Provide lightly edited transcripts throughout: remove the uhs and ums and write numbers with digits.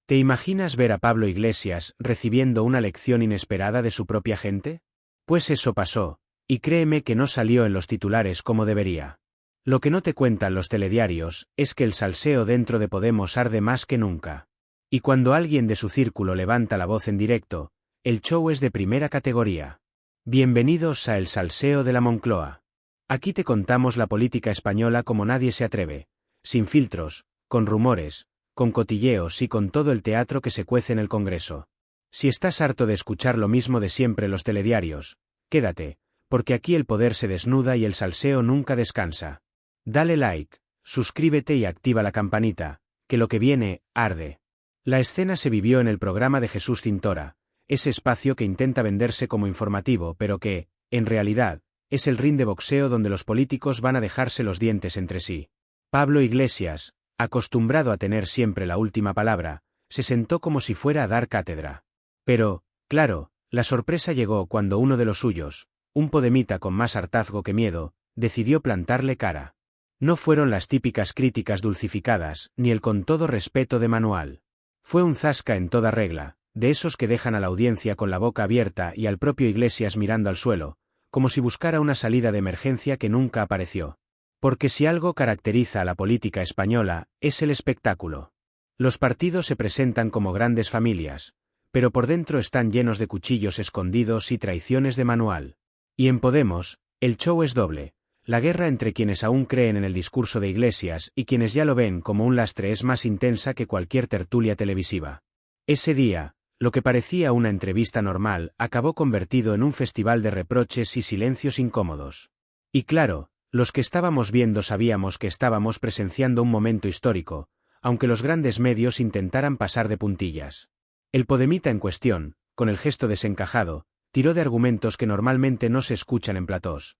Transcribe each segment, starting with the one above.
¿Te imaginas ver a Pablo Iglesias recibiendo una lección inesperada de su propia gente? Pues eso pasó, y créeme que no salió en los titulares como debería. Lo que no te cuentan los telediarios es que el salseo dentro de Podemos arde más que nunca. Y cuando alguien de su círculo levanta la voz en directo, el show es de primera categoría. Bienvenidos a El Salseo de la Moncloa. Aquí te contamos la política española como nadie se atreve, sin filtros, con rumores, con cotilleos y con todo el teatro que se cuece en el Congreso. Si estás harto de escuchar lo mismo de siempre en los telediarios, quédate, porque aquí el poder se desnuda y el salseo nunca descansa. Dale like, suscríbete y activa la campanita, que lo que viene, arde. La escena se vivió en el programa de Jesús Cintora, ese espacio que intenta venderse como informativo pero que, en realidad, es el ring de boxeo donde los políticos van a dejarse los dientes entre sí. Pablo Iglesias, acostumbrado a tener siempre la última palabra, se sentó como si fuera a dar cátedra. Pero, claro, la sorpresa llegó cuando uno de los suyos, un podemita con más hartazgo que miedo, decidió plantarle cara. No fueron las típicas críticas dulcificadas, ni el con todo respeto de manual. Fue un zasca en toda regla, de esos que dejan a la audiencia con la boca abierta y al propio Iglesias mirando al suelo, como si buscara una salida de emergencia que nunca apareció. Porque si algo caracteriza a la política española, es el espectáculo. Los partidos se presentan como grandes familias, pero por dentro están llenos de cuchillos escondidos y traiciones de manual. Y en Podemos, el show es doble. La guerra entre quienes aún creen en el discurso de Iglesias y quienes ya lo ven como un lastre es más intensa que cualquier tertulia televisiva. Ese día, lo que parecía una entrevista normal acabó convertido en un festival de reproches y silencios incómodos. Y claro, los que estábamos viendo sabíamos que estábamos presenciando un momento histórico, aunque los grandes medios intentaran pasar de puntillas. El podemita en cuestión, con el gesto desencajado, tiró de argumentos que normalmente no se escuchan en platós.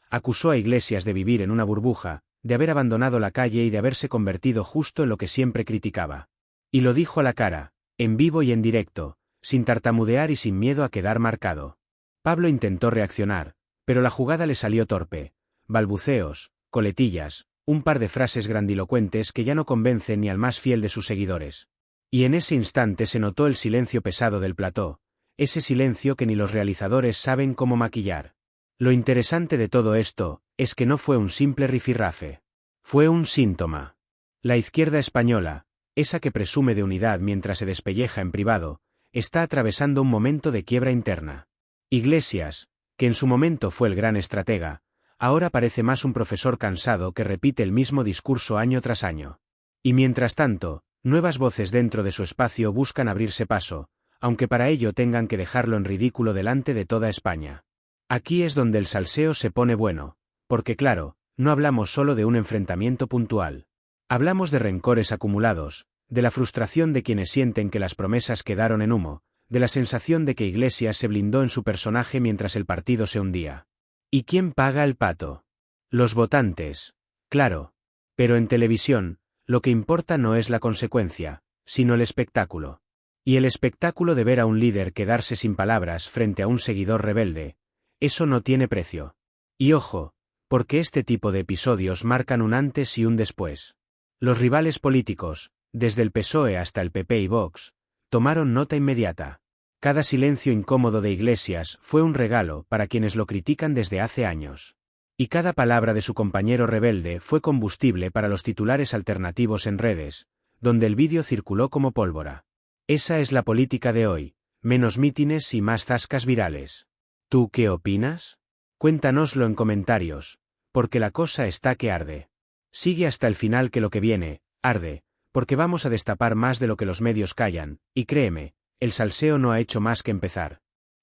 Acusó a Iglesias de vivir en una burbuja, de haber abandonado la calle y de haberse convertido justo en lo que siempre criticaba. Y lo dijo a la cara, en vivo y en directo, sin tartamudear y sin miedo a quedar marcado. Pablo intentó reaccionar, pero la jugada le salió torpe. Balbuceos, coletillas, un par de frases grandilocuentes que ya no convencen ni al más fiel de sus seguidores. Y en ese instante se notó el silencio pesado del plató, ese silencio que ni los realizadores saben cómo maquillar. Lo interesante de todo esto es que no fue un simple rifirrafe. Fue un síntoma. La izquierda española, esa que presume de unidad mientras se despelleja en privado, está atravesando un momento de quiebra interna. Iglesias, que en su momento fue el gran estratega, ahora parece más un profesor cansado que repite el mismo discurso año tras año. Y mientras tanto, nuevas voces dentro de su espacio buscan abrirse paso, aunque para ello tengan que dejarlo en ridículo delante de toda España. Aquí es donde el salseo se pone bueno, porque claro, no hablamos solo de un enfrentamiento puntual. Hablamos de rencores acumulados, de la frustración de quienes sienten que las promesas quedaron en humo, de la sensación de que Iglesias se blindó en su personaje mientras el partido se hundía. ¿Y quién paga el pato? Los votantes. Claro. Pero en televisión, lo que importa no es la consecuencia, sino el espectáculo. Y el espectáculo de ver a un líder quedarse sin palabras frente a un seguidor rebelde, eso no tiene precio. Y ojo, porque este tipo de episodios marcan un antes y un después. Los rivales políticos, desde el PSOE hasta el PP y Vox, tomaron nota inmediata. Cada silencio incómodo de Iglesias fue un regalo para quienes lo critican desde hace años. Y cada palabra de su compañero rebelde fue combustible para los titulares alternativos en redes, donde el vídeo circuló como pólvora. Esa es la política de hoy, menos mítines y más zascas virales. ¿Tú qué opinas? Cuéntanoslo en comentarios, porque la cosa está que arde. Sigue hasta el final que lo que viene, arde, porque vamos a destapar más de lo que los medios callan, y créeme, el salseo no ha hecho más que empezar.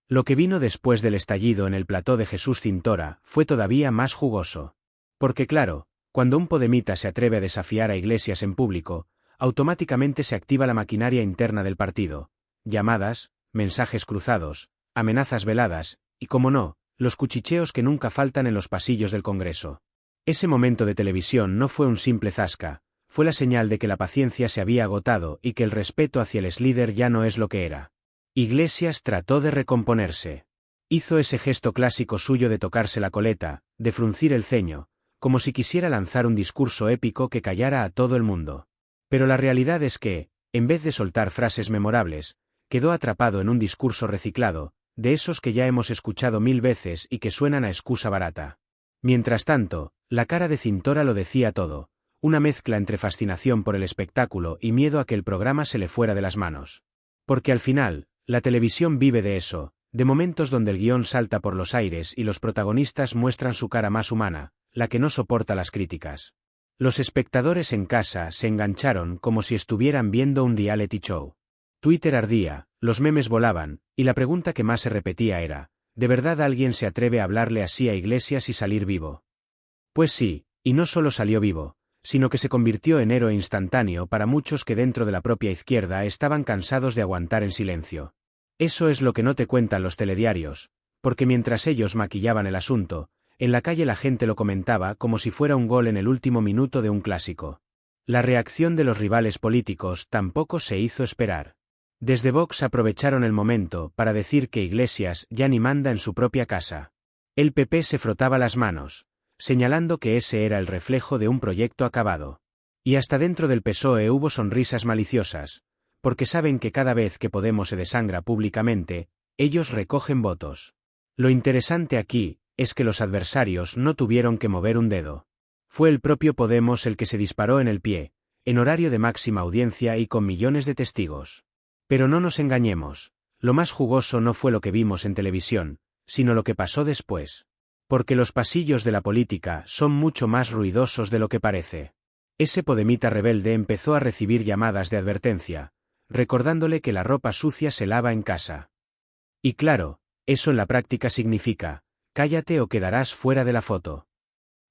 Lo que vino después del estallido en el plató de Jesús Cintora fue todavía más jugoso. Porque claro, cuando un podemita se atreve a desafiar a Iglesias en público, automáticamente se activa la maquinaria interna del partido. Llamadas, mensajes cruzados, amenazas veladas, y como no, los cuchicheos que nunca faltan en los pasillos del Congreso. Ese momento de televisión no fue un simple zasca, fue la señal de que la paciencia se había agotado y que el respeto hacia el ex-líder ya no es lo que era. Iglesias trató de recomponerse. Hizo ese gesto clásico suyo de tocarse la coleta, de fruncir el ceño, como si quisiera lanzar un discurso épico que callara a todo el mundo. Pero la realidad es que, en vez de soltar frases memorables, quedó atrapado en un discurso reciclado, de esos que ya hemos escuchado 1000 veces y que suenan a excusa barata. Mientras tanto, la cara de Cintora lo decía todo, una mezcla entre fascinación por el espectáculo y miedo a que el programa se le fuera de las manos. Porque al final, la televisión vive de eso, de momentos donde el guión salta por los aires y los protagonistas muestran su cara más humana, la que no soporta las críticas. Los espectadores en casa se engancharon como si estuvieran viendo un reality show. Twitter ardía, los memes volaban, y la pregunta que más se repetía era, ¿de verdad alguien se atreve a hablarle así a Iglesias y salir vivo? Pues sí, y no solo salió vivo, sino que se convirtió en héroe instantáneo para muchos que dentro de la propia izquierda estaban cansados de aguantar en silencio. Eso es lo que no te cuentan los telediarios, porque mientras ellos maquillaban el asunto, en la calle la gente lo comentaba como si fuera un gol en el último minuto de un clásico. La reacción de los rivales políticos tampoco se hizo esperar. Desde Vox aprovecharon el momento para decir que Iglesias ya ni manda en su propia casa. El PP se frotaba las manos, señalando que ese era el reflejo de un proyecto acabado. Y hasta dentro del PSOE hubo sonrisas maliciosas, porque saben que cada vez que Podemos se desangra públicamente, ellos recogen votos. Lo interesante aquí es que los adversarios no tuvieron que mover un dedo. Fue el propio Podemos el que se disparó en el pie, en horario de máxima audiencia y con millones de testigos. Pero no nos engañemos, lo más jugoso no fue lo que vimos en televisión, sino lo que pasó después. Porque los pasillos de la política son mucho más ruidosos de lo que parece. Ese podemita rebelde empezó a recibir llamadas de advertencia, recordándole que la ropa sucia se lava en casa. Y claro, eso en la práctica significa, cállate o quedarás fuera de la foto.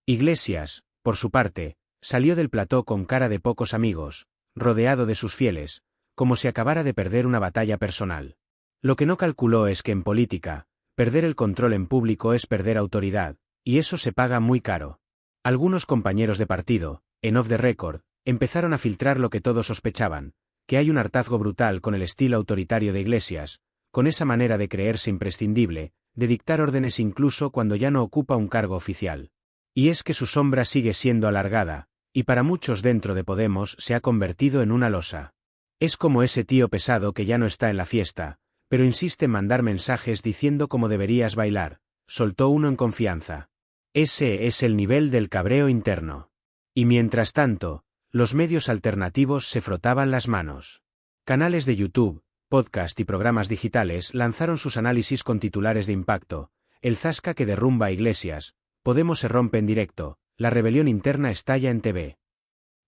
Iglesias, por su parte, salió del plató con cara de pocos amigos, rodeado de sus fieles, como si acabara de perder una batalla personal. Lo que no calculó es que en política, perder el control en público es perder autoridad, y eso se paga muy caro. Algunos compañeros de partido, en off the record, empezaron a filtrar lo que todos sospechaban, que hay un hartazgo brutal con el estilo autoritario de Iglesias, con esa manera de creerse imprescindible, de dictar órdenes incluso cuando ya no ocupa un cargo oficial. Y es que su sombra sigue siendo alargada, y para muchos dentro de Podemos se ha convertido en una losa. Es como ese tío pesado que ya no está en la fiesta, pero insiste en mandar mensajes diciendo cómo deberías bailar, soltó uno en confianza. Ese es el nivel del cabreo interno. Y mientras tanto, los medios alternativos se frotaban las manos. Canales de YouTube, podcast y programas digitales lanzaron sus análisis con titulares de impacto, el zasca que derrumba a Iglesias, Podemos se rompe en directo, la rebelión interna estalla en TV.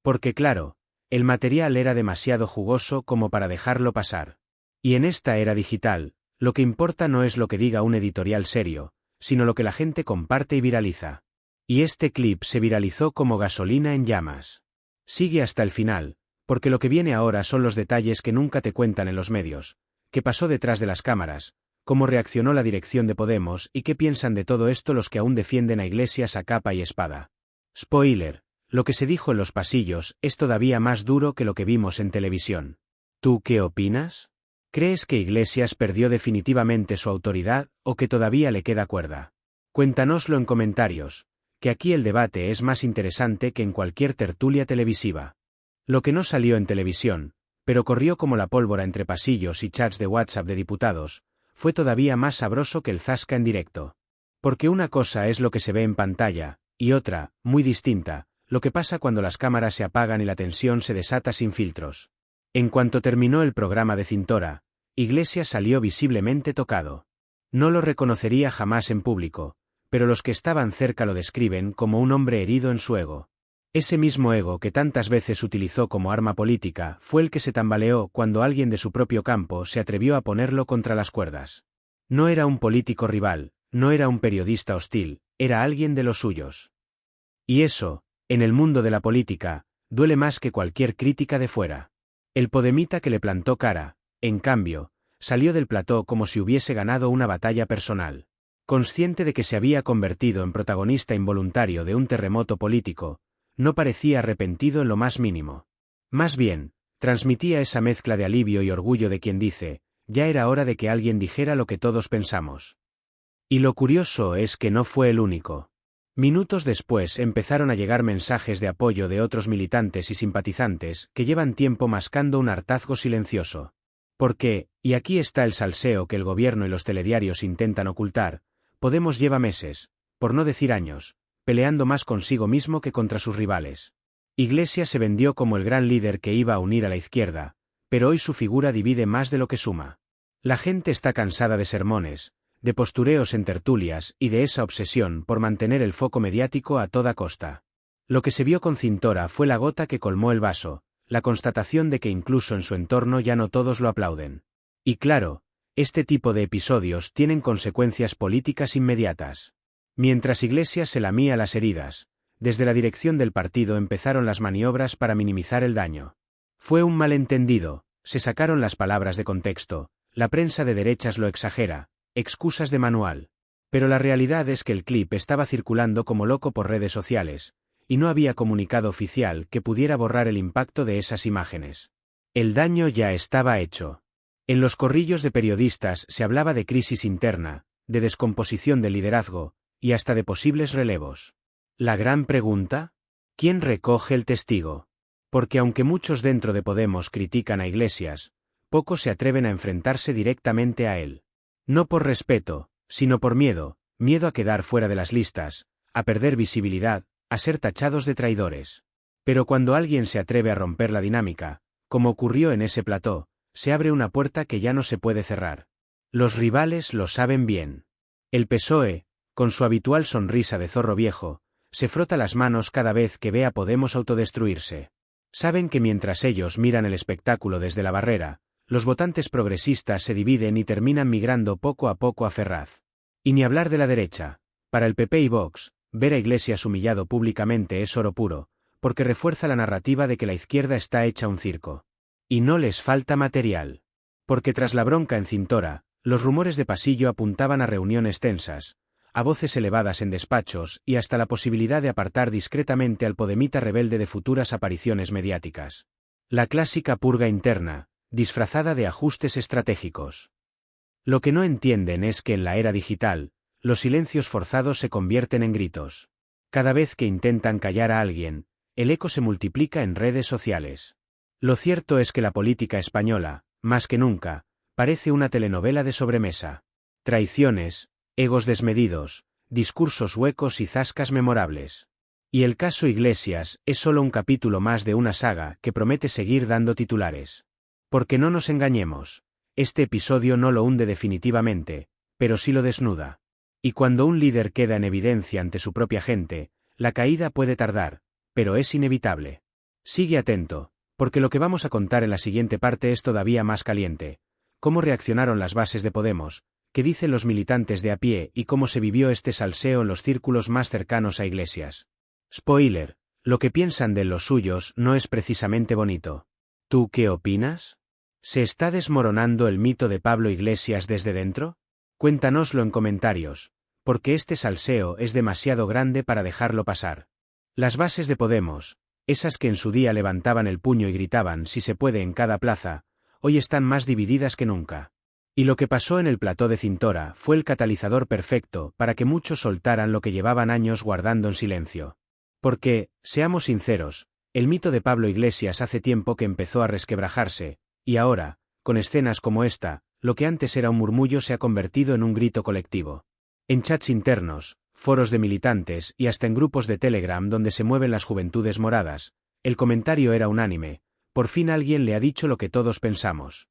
Porque claro, el material era demasiado jugoso como para dejarlo pasar. Y en esta era digital, lo que importa no es lo que diga un editorial serio, sino lo que la gente comparte y viraliza. Y este clip se viralizó como gasolina en llamas. Sigue hasta el final, porque lo que viene ahora son los detalles que nunca te cuentan en los medios, qué pasó detrás de las cámaras, cómo reaccionó la dirección de Podemos y qué piensan de todo esto los que aún defienden a Iglesias a capa y espada. Spoiler, lo que se dijo en los pasillos es todavía más duro que lo que vimos en televisión. ¿Tú qué opinas? ¿Crees que Iglesias perdió definitivamente su autoridad o que todavía le queda cuerda? Cuéntanoslo en comentarios, que aquí el debate es más interesante que en cualquier tertulia televisiva. Lo que no salió en televisión, pero corrió como la pólvora entre pasillos y chats de WhatsApp de diputados, fue todavía más sabroso que el zasca en directo. Porque una cosa es lo que se ve en pantalla, y otra, muy distinta, lo que pasa cuando las cámaras se apagan y la tensión se desata sin filtros. En cuanto terminó el programa de Cintora, Iglesias salió visiblemente tocado. No lo reconocería jamás en público, pero los que estaban cerca lo describen como un hombre herido en su ego. Ese mismo ego que tantas veces utilizó como arma política fue el que se tambaleó cuando alguien de su propio campo se atrevió a ponerlo contra las cuerdas. No era un político rival, no era un periodista hostil, era alguien de los suyos. Y eso, en el mundo de la política, duele más que cualquier crítica de fuera. El podemita que le plantó cara, en cambio, salió del plató como si hubiese ganado una batalla personal. Consciente de que se había convertido en protagonista involuntario de un terremoto político, no parecía arrepentido en lo más mínimo. Más bien, transmitía esa mezcla de alivio y orgullo de quien dice, ya era hora de que alguien dijera lo que todos pensamos. Y lo curioso es que no fue el único. Minutos después empezaron a llegar mensajes de apoyo de otros militantes y simpatizantes que llevan tiempo mascando un hartazgo silencioso. Porque, y aquí está el salseo que el gobierno y los telediarios intentan ocultar, Podemos lleva meses, por no decir años, peleando más consigo mismo que contra sus rivales. Iglesias se vendió como el gran líder que iba a unir a la izquierda, pero hoy su figura divide más de lo que suma. La gente está cansada de sermones, de postureos en tertulias y de esa obsesión por mantener el foco mediático a toda costa. Lo que se vio con Cintora fue la gota que colmó el vaso, la constatación de que incluso en su entorno ya no todos lo aplauden. Y claro, este tipo de episodios tienen consecuencias políticas inmediatas. Mientras Iglesias se lamía las heridas, desde la dirección del partido empezaron las maniobras para minimizar el daño. Fue un malentendido, se sacaron las palabras de contexto, la prensa de derechas lo exagera, excusas de manual. Pero la realidad es que el clip estaba circulando como loco por redes sociales, y no había comunicado oficial que pudiera borrar el impacto de esas imágenes. El daño ya estaba hecho. En los corrillos de periodistas se hablaba de crisis interna, de descomposición del liderazgo, y hasta de posibles relevos. La gran pregunta: ¿quién recoge el testigo? Porque aunque muchos dentro de Podemos critican a Iglesias, pocos se atreven a enfrentarse directamente a él. No por respeto, sino por miedo, miedo a quedar fuera de las listas, a perder visibilidad, a ser tachados de traidores. Pero cuando alguien se atreve a romper la dinámica, como ocurrió en ese plató, se abre una puerta que ya no se puede cerrar. Los rivales lo saben bien. El PSOE, con su habitual sonrisa de zorro viejo, se frota las manos cada vez que ve a Podemos autodestruirse. Saben que mientras ellos miran el espectáculo desde la barrera, los votantes progresistas se dividen y terminan migrando poco a poco a Ferraz. Y ni hablar de la derecha. Para el PP y Vox, ver a Iglesias humillado públicamente es oro puro, porque refuerza la narrativa de que la izquierda está hecha un circo. Y no les falta material. Porque tras la bronca en Cintora, los rumores de pasillo apuntaban a reuniones tensas, a voces elevadas en despachos y hasta la posibilidad de apartar discretamente al podemita rebelde de futuras apariciones mediáticas. La clásica purga interna, disfrazada de ajustes estratégicos. Lo que no entienden es que en la era digital, los silencios forzados se convierten en gritos. Cada vez que intentan callar a alguien, el eco se multiplica en redes sociales. Lo cierto es que la política española, más que nunca, parece una telenovela de sobremesa. Traiciones, egos desmedidos, discursos huecos y zascas memorables. Y el caso Iglesias es solo un capítulo más de una saga que promete seguir dando titulares. Porque no nos engañemos, este episodio no lo hunde definitivamente, pero sí lo desnuda. Y cuando un líder queda en evidencia ante su propia gente, la caída puede tardar, pero es inevitable. Sigue atento, porque lo que vamos a contar en la siguiente parte es todavía más caliente. Cómo reaccionaron las bases de Podemos, qué dicen los militantes de a pie y cómo se vivió este salseo en los círculos más cercanos a Iglesias. Spoiler, lo que piensan de los suyos no es precisamente bonito. ¿Tú qué opinas? ¿Se está desmoronando el mito de Pablo Iglesias desde dentro? Cuéntanoslo en comentarios, porque este salseo es demasiado grande para dejarlo pasar. Las bases de Podemos, esas que en su día levantaban el puño y gritaban si se puede en cada plaza, hoy están más divididas que nunca. Y lo que pasó en el plató de Cintora fue el catalizador perfecto para que muchos soltaran lo que llevaban años guardando en silencio. Porque, seamos sinceros, el mito de Pablo Iglesias hace tiempo que empezó a resquebrajarse, y ahora, con escenas como esta, lo que antes era un murmullo se ha convertido en un grito colectivo. En chats internos, foros de militantes y hasta en grupos de Telegram donde se mueven las juventudes moradas, el comentario era unánime: por fin alguien le ha dicho lo que todos pensamos.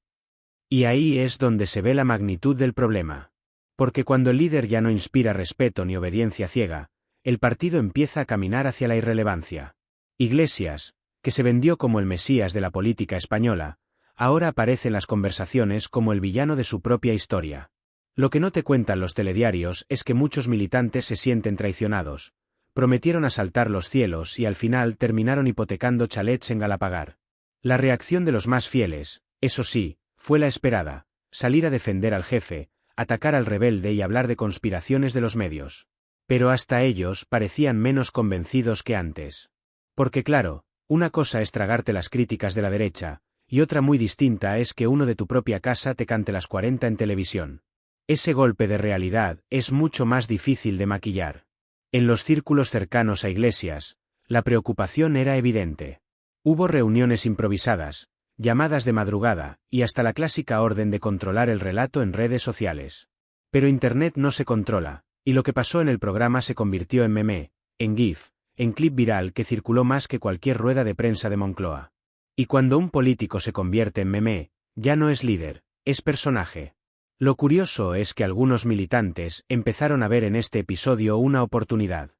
Y ahí es donde se ve la magnitud del problema. Porque cuando el líder ya no inspira respeto ni obediencia ciega, el partido empieza a caminar hacia la irrelevancia. Iglesias, que se vendió como el mesías de la política española, ahora aparece en las conversaciones como el villano de su propia historia. Lo que no te cuentan los telediarios es que muchos militantes se sienten traicionados, prometieron asaltar los cielos y al final terminaron hipotecando chalets en Galapagar. La reacción de los más fieles, eso sí, fue la esperada: salir a defender al jefe, atacar al rebelde y hablar de conspiraciones de los medios. Pero hasta ellos parecían menos convencidos que antes. Porque claro, una cosa es tragarte las críticas de la derecha, y otra muy distinta es que uno de tu propia casa te cante las 40 en televisión. Ese golpe de realidad es mucho más difícil de maquillar. En los círculos cercanos a Iglesias, la preocupación era evidente. Hubo reuniones improvisadas, llamadas de madrugada, y hasta la clásica orden de controlar el relato en redes sociales. Pero Internet no se controla, y lo que pasó en el programa se convirtió en meme, en GIF, en clip viral que circuló más que cualquier rueda de prensa de Moncloa. Y cuando un político se convierte en meme, ya no es líder, es personaje. Lo curioso es que algunos militantes empezaron a ver en este episodio una oportunidad.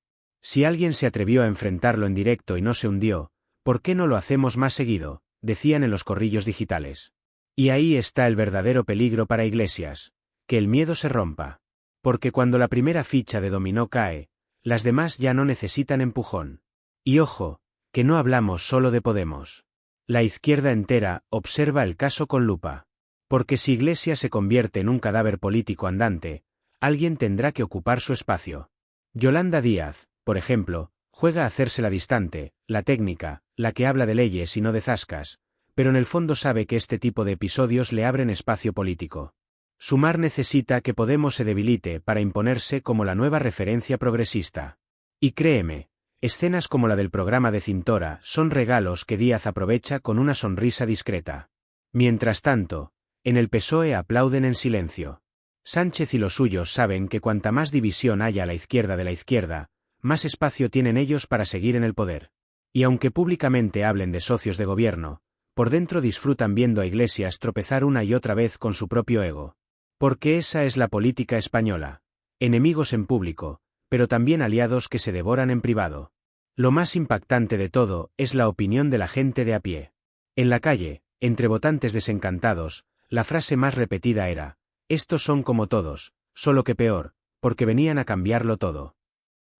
Si alguien se atrevió a enfrentarlo en directo y no se hundió, ¿por qué no lo hacemos más seguido?, decían en los corrillos digitales. Y ahí está el verdadero peligro para Iglesias, que el miedo se rompa. Porque cuando la primera ficha de dominó cae, las demás ya no necesitan empujón. Y ojo, que no hablamos solo de Podemos. La izquierda entera observa el caso con lupa. Porque si Iglesias se convierte en un cadáver político andante, alguien tendrá que ocupar su espacio. Yolanda Díaz, por ejemplo, juega a hacerse la distante, la técnica, la que habla de leyes y no de zascas, pero en el fondo sabe que este tipo de episodios le abren espacio político. Sumar necesita que Podemos se debilite para imponerse como la nueva referencia progresista. Y créeme, escenas como la del programa de Cintora son regalos que Díaz aprovecha con una sonrisa discreta. Mientras tanto, en el PSOE aplauden en silencio. Sánchez y los suyos saben que cuanta más división haya a la izquierda de la izquierda, más espacio tienen ellos para seguir en el poder. Y aunque públicamente hablen de socios de gobierno, por dentro disfrutan viendo a Iglesias tropezar una y otra vez con su propio ego. Porque esa es la política española. Enemigos en público, pero también aliados que se devoran en privado. Lo más impactante de todo es la opinión de la gente de a pie. En la calle, entre votantes desencantados, la frase más repetida era: estos son como todos, solo que peor, porque venían a cambiarlo todo.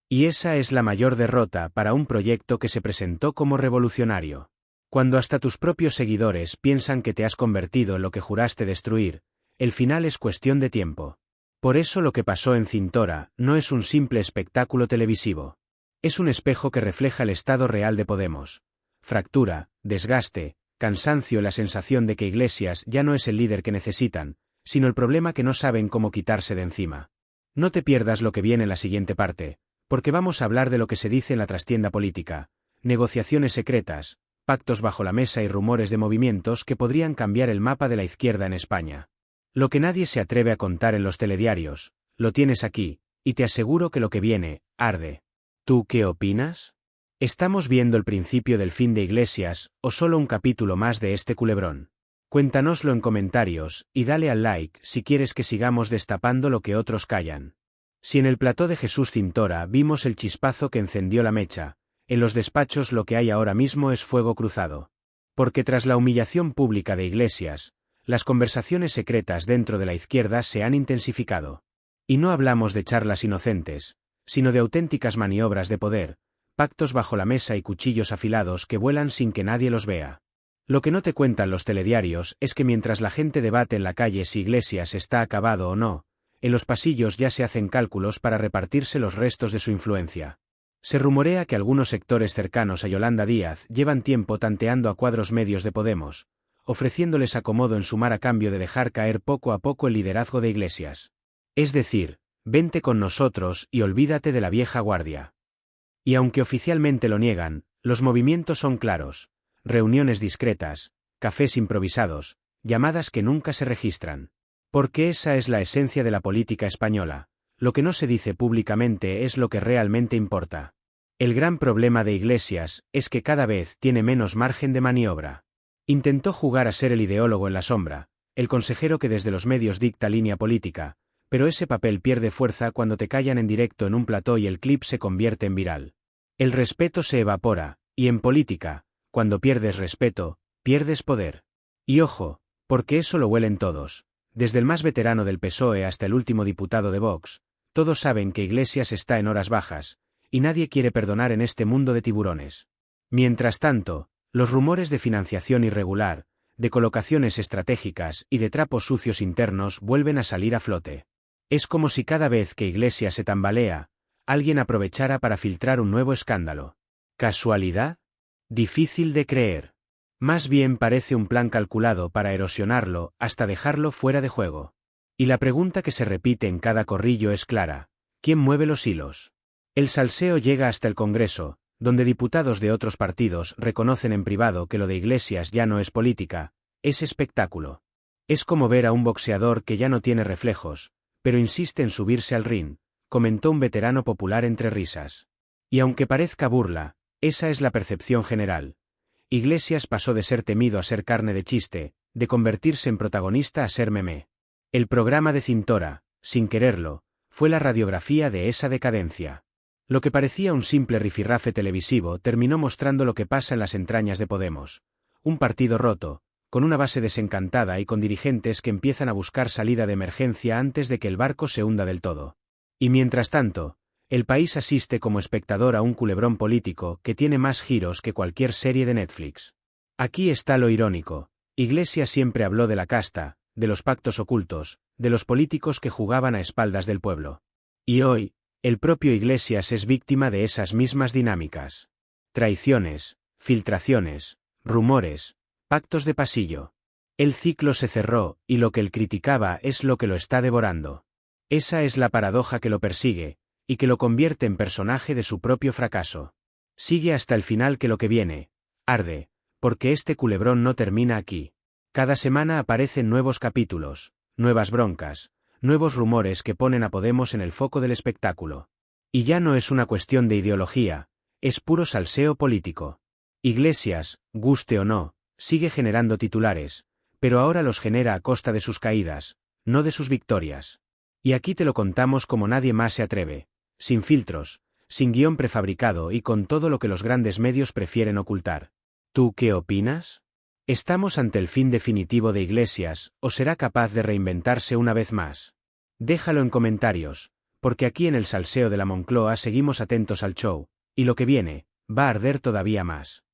Y esa es la mayor derrota para un proyecto que se presentó como revolucionario. Cuando hasta tus propios seguidores piensan que te has convertido en lo que juraste destruir, el final es cuestión de tiempo. Por eso lo que pasó en Cintora no es un simple espectáculo televisivo. Es un espejo que refleja el estado real de Podemos. Fractura, desgaste, cansancio y la sensación de que Iglesias ya no es el líder que necesitan, sino el problema que no saben cómo quitarse de encima. No te pierdas lo que viene en la siguiente parte, porque vamos a hablar de lo que se dice en la trastienda política, negociaciones secretas, pactos bajo la mesa y rumores de movimientos que podrían cambiar el mapa de la izquierda en España. Lo que nadie se atreve a contar en los telediarios, lo tienes aquí, y te aseguro que lo que viene, arde. ¿Tú qué opinas? ¿Estamos viendo el principio del fin de Iglesias, o solo un capítulo más de este culebrón? Cuéntanoslo en comentarios, y dale al like si quieres que sigamos destapando lo que otros callan. Si en el plató de Jesús Cintora vimos el chispazo que encendió la mecha, en los despachos lo que hay ahora mismo es fuego cruzado. Porque tras la humillación pública de Iglesias, las conversaciones secretas dentro de la izquierda se han intensificado. Y no hablamos de charlas inocentes, sino de auténticas maniobras de poder, pactos bajo la mesa y cuchillos afilados que vuelan sin que nadie los vea. Lo que no te cuentan los telediarios es que mientras la gente debate en la calle si Iglesias está acabado o no, en los pasillos ya se hacen cálculos para repartirse los restos de su influencia. Se rumorea que algunos sectores cercanos a Yolanda Díaz llevan tiempo tanteando a cuadros medios de Podemos, ofreciéndoles acomodo en sumar a cambio de dejar caer poco a poco el liderazgo de Iglesias. Es decir, vente con nosotros y olvídate de la vieja guardia. Y aunque oficialmente lo niegan, los movimientos son claros: reuniones discretas, cafés improvisados, llamadas que nunca se registran. Porque esa es la esencia de la política española. Lo que no se dice públicamente es lo que realmente importa. El gran problema de Iglesias es que cada vez tiene menos margen de maniobra. Intentó jugar a ser el ideólogo en la sombra, el consejero que desde los medios dicta línea política, pero ese papel pierde fuerza cuando te callan en directo en un plató y el clip se convierte en viral. El respeto se evapora, y en política, cuando pierdes respeto, pierdes poder. Y ojo, porque eso lo huelen todos. Desde el más veterano del PSOE hasta el último diputado de Vox, todos saben que Iglesias está en horas bajas, y nadie quiere perdonar en este mundo de tiburones. Mientras tanto, los rumores de financiación irregular, de colocaciones estratégicas y de trapos sucios internos vuelven a salir a flote. Es como si cada vez que Iglesias se tambalea, alguien aprovechara para filtrar un nuevo escándalo. ¿Casualidad? Difícil de creer. Más bien parece un plan calculado para erosionarlo hasta dejarlo fuera de juego. Y la pregunta que se repite en cada corrillo es clara: ¿quién mueve los hilos? El salseo llega hasta el Congreso, donde diputados de otros partidos reconocen en privado que lo de Iglesias ya no es política, es espectáculo. Es como ver a un boxeador que ya no tiene reflejos, pero insiste en subirse al ring, comentó un veterano popular entre risas. Y aunque parezca burla, esa es la percepción general. Iglesias pasó de ser temido a ser carne de chiste, de convertirse en protagonista a ser meme. El programa de Cintora, sin quererlo, fue la radiografía de esa decadencia. Lo que parecía un simple rifirrafe televisivo terminó mostrando lo que pasa en las entrañas de Podemos. Un partido roto, con una base desencantada y con dirigentes que empiezan a buscar salida de emergencia antes de que el barco se hunda del todo. Y mientras tanto, el país asiste como espectador a un culebrón político que tiene más giros que cualquier serie de Netflix. Aquí está lo irónico. Iglesias siempre habló de la casta, de los pactos ocultos, de los políticos que jugaban a espaldas del pueblo. Y hoy, el propio Iglesias es víctima de esas mismas dinámicas. Traiciones, filtraciones, rumores, pactos de pasillo. El ciclo se cerró, y lo que él criticaba es lo que lo está devorando. Esa es la paradoja que lo persigue, y que lo convierte en personaje de su propio fracaso. Sigue hasta el final que lo que viene, arde, porque este culebrón no termina aquí. Cada semana aparecen nuevos capítulos, nuevas broncas, nuevos rumores que ponen a Podemos en el foco del espectáculo. Y ya no es una cuestión de ideología, es puro salseo político. Iglesias, guste o no, sigue generando titulares, pero ahora los genera a costa de sus caídas, no de sus victorias. Y aquí te lo contamos como nadie más se atreve, sin filtros, sin guión prefabricado y con todo lo que los grandes medios prefieren ocultar. ¿Tú qué opinas? ¿Estamos ante el fin definitivo de Iglesias, o será capaz de reinventarse una vez más? Déjalo en comentarios, porque aquí en el salseo de la Moncloa seguimos atentos al show, y lo que viene, va a arder todavía más.